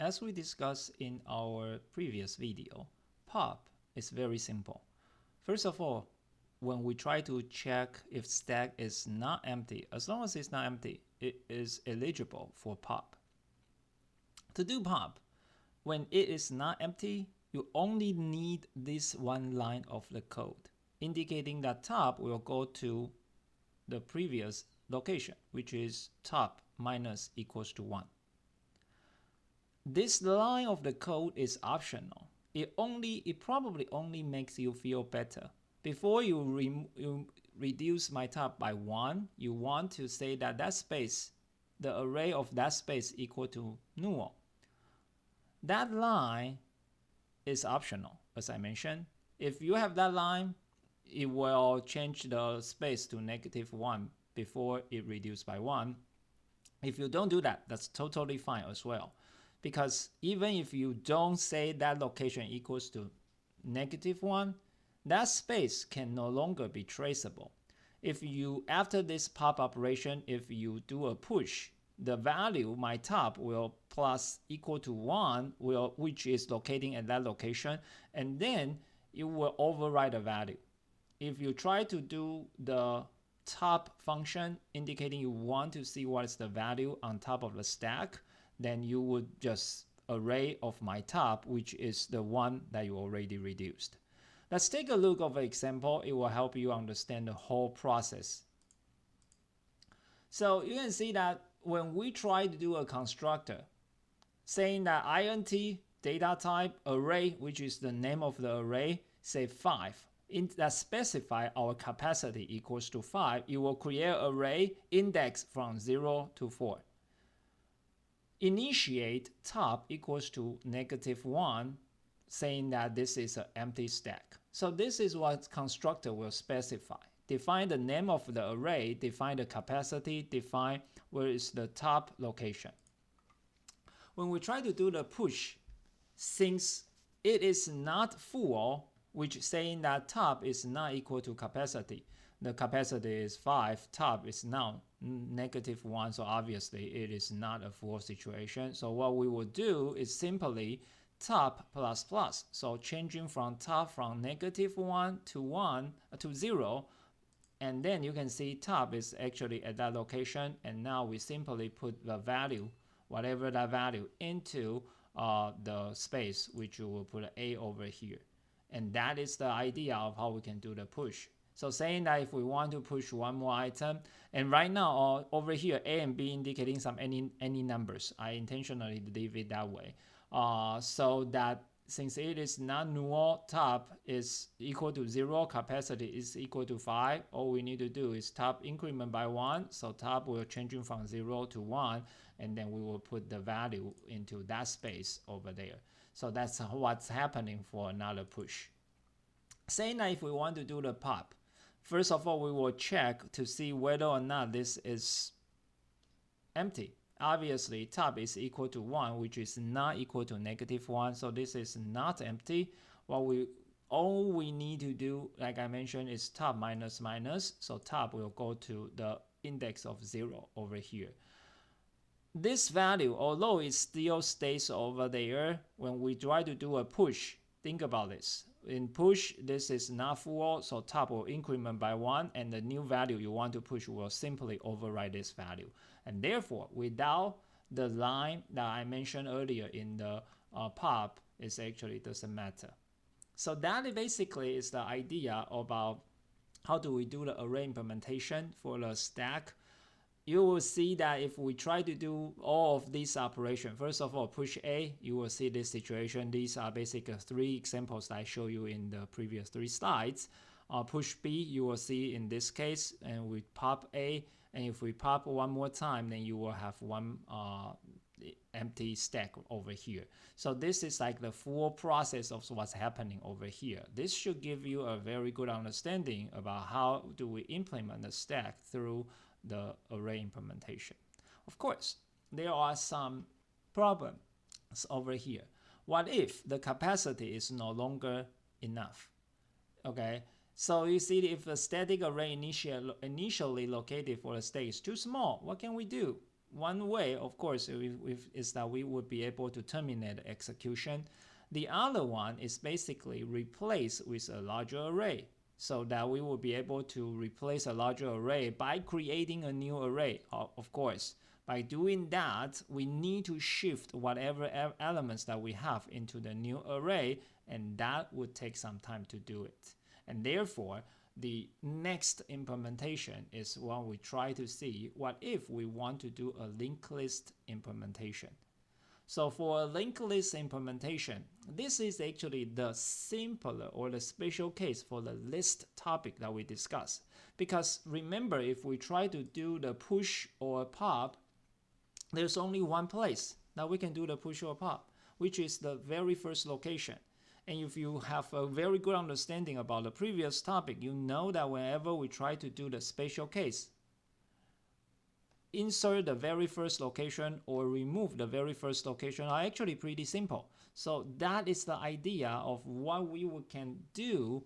As we discussed in our previous video, pop is very simple. First of all, when we try to check if stack is not empty, as long as it's not empty, it is eligible for pop. To do pop, when it is not empty, you only need this one line of the code, indicating that top will go to the previous location, which is top minus equals to 1. This line of the code is optional. It probably only makes you feel better. Before you reduce my top by 1, you want to say that that space, the array of that space equal to null. That line is optional, as I mentioned. If you have that line, it will change the space to -1 before it reduced by 1. If you don't do that, that's totally fine as well. Because even if you don't say that location equals to -1, that space can no longer be traceable. If you, after this pop operation, if you do a push, the value, my top, will plus equal to 1, which is locating at that location, and then it will override the value. If you try to do the top function, indicating you want to see what is the value on top of the stack, then you would just array of my top, which is the one that you already reduced. Let's take a look of an example. It will help you understand the whole process. So you can see that when we try to do a constructor, saying that int data type array, which is the name of the array, say 5, that specify our capacity equals to 5, it will create an array index from 0 to 4. Initiate top equals to -1, saying that this is an empty stack. So this is what constructor will specify. Define the name of the array, define the capacity, define where is the top location. When we try to do the push, since it is not full, which saying that top is not equal to capacity, the capacity is 5, top is now -1, so obviously it is not a full situation. So what we will do is simply top plus plus. So changing from top from -1 to 1 to 0, and then you can see top is actually at that location, and now we simply put the value, whatever that value, into the space, which you will put an A over here. And that is the idea of how we can do the push. So saying that if we want to push one more item, and right now over here A and B indicating some any numbers, I intentionally leave it that way, so that since it is not null, top is equal to 0, capacity is equal to 5, all we need to do is top increment by 1, so top will changing from 0 to 1, and then we will put the value into that space over there. So that's what's happening for another push. Saying that if we want to do the pop, first of all, we will check to see whether or not this is empty. Obviously, top is equal to 1, which is not equal to -1, so this is not empty. All we need to do, like I mentioned, is top minus minus, so top will go to the index of 0 over here. This value, although it still stays over there, when we try to do a push, think about this. In push, this is not full, so top will increment by 1, and the new value you want to push will simply override this value. And therefore, without the line that I mentioned earlier in the pop, it actually doesn't matter. So that basically is the idea about how do we do the array implementation for the stack. You will see that if we try to do all of these operations, first of all, push A, you will see this situation. These are basically 3 examples that I show you in the previous 3 slides. Push B, you will see in this case, and we pop A, and if we pop one more time, then you will have one empty stack over here. So this is like the full process of what's happening over here. This should give you a very good understanding about how do we implement the stack through the array implementation. Of course, there are some problems over here. What if the capacity is no longer enough? Okay, so you see if the static array initially located for the state is too small, what can we do? one way, of course, is that we would be able to terminate the execution. The other one is basically replace with a larger array, so that we will be able to replace a larger array by creating a new array, of course. By doing that, we need to shift whatever elements that we have into the new array, and that would take some time to do it. And therefore, the next implementation is when we try to see what if we want to do a linked list implementation. So for a linked list implementation, this is actually the simpler or the special case for the list topic that we discussed. Because remember, if we try to do the push or pop, there's only one place that we can do the push or pop, which is the very first location. And if you have a very good understanding about the previous topic, you know that whenever we try to do the special case, insert the very first location or remove the very first location are actually pretty simple. So that is the idea of what we can do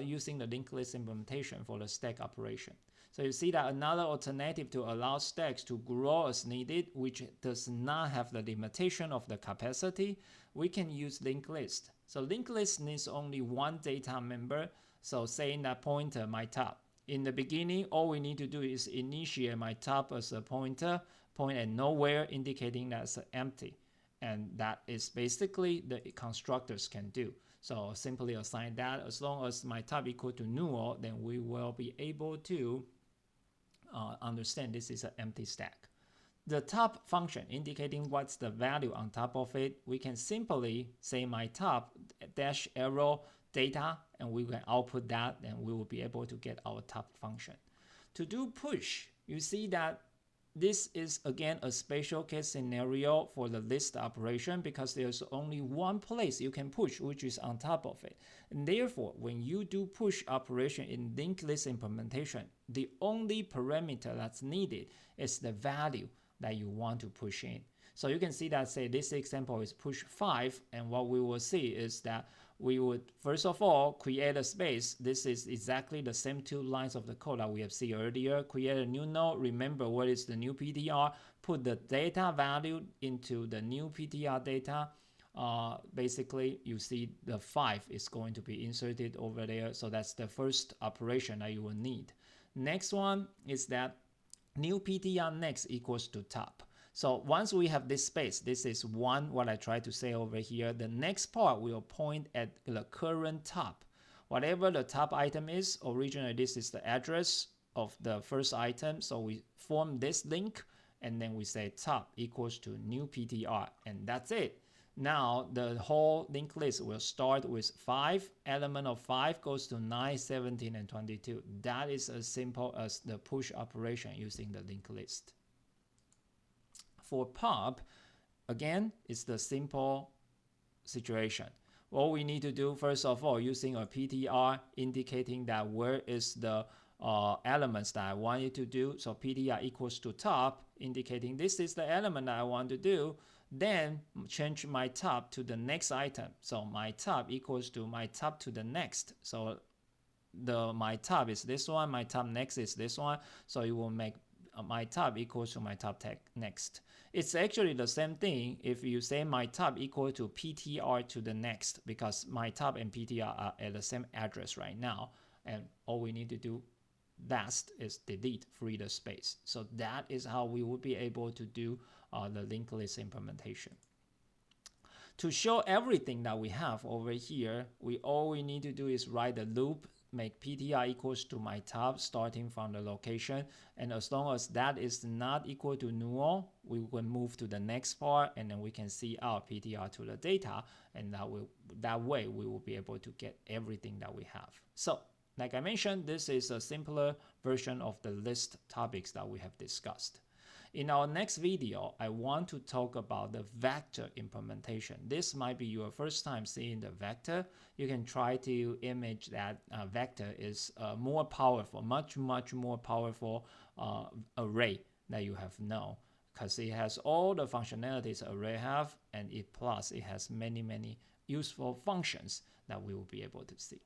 using the linked list implementation for the stack operation. So you see that another alternative to allow stacks to grow as needed, which does not have the limitation of the capacity, we can use linked list. So linked list needs only one data member, so saying that pointer my top. In the beginning, all we need to do is initiate my top as a pointer, point at nowhere, indicating that's empty. And that is basically the constructors can do. So simply assign that. As long as my top equal to null, then we will be able to understand this is an empty stack. The top function indicating what's the value on top of it, we can simply say my top dash arrow data, and we can output that, and we will be able to get our top function. To do push, you see that this is again a special case scenario for the list operation because there's only one place you can push, which is on top of it. And therefore, when you do push operation in linked list implementation, the only parameter that's needed is the value that you want to push in. So you can see that, say, this example is push 5, and what we will see is that we would, first of all, create a space. This is exactly the same 2 lines of the code that we have seen earlier. Create a new node. Remember what is the new PTR. Put the data value into the new PTR data. Basically, you see the 5 is going to be inserted over there. So that's the first operation that you will need. Next one is that new PTR next equals to top. So once we have this space, this is one, what I tried to say over here. The next part will point at the current top. Whatever the top item is, originally this is the address of the first item. So we form this link, and then we say top equals to new PTR, and that's it. Now the whole linked list will start with 5. Element of 5 goes to 9, 17, and 22. That is as simple as the push operation using the linked list. For pop, again, it's the simple situation. All we need to do, first of all, using a PTR indicating that where is the elements that I want you to do. So PTR equals to top, indicating this is the element that I want to do. Then change my top to the next item. So my top equals to my top to the next. So my top is this one, my top next is this one. So it will make my top equals to my top next. It's actually the same thing if you say my top equal to PTR to the next, because my top and PTR are at the same address right now, and all we need to do last is delete, free the space. So that is how we will be able to do the linked list implementation. To show everything that we have over here, all we need to do is write the loop, make PTR equals to my top starting from the location, and as long as that is not equal to null, we will move to the next part, and then we can see our PTR to the data, and that way we will be able to get everything that we have. So like I mentioned, this is a simpler version of the list topics that we have discussed. In our next video, I want to talk about the vector implementation. This might be your first time seeing the vector. You can try to image that vector is more powerful, much more powerful array that you have known, because it has all the functionalities array have, and plus it has many useful functions that we will be able to see.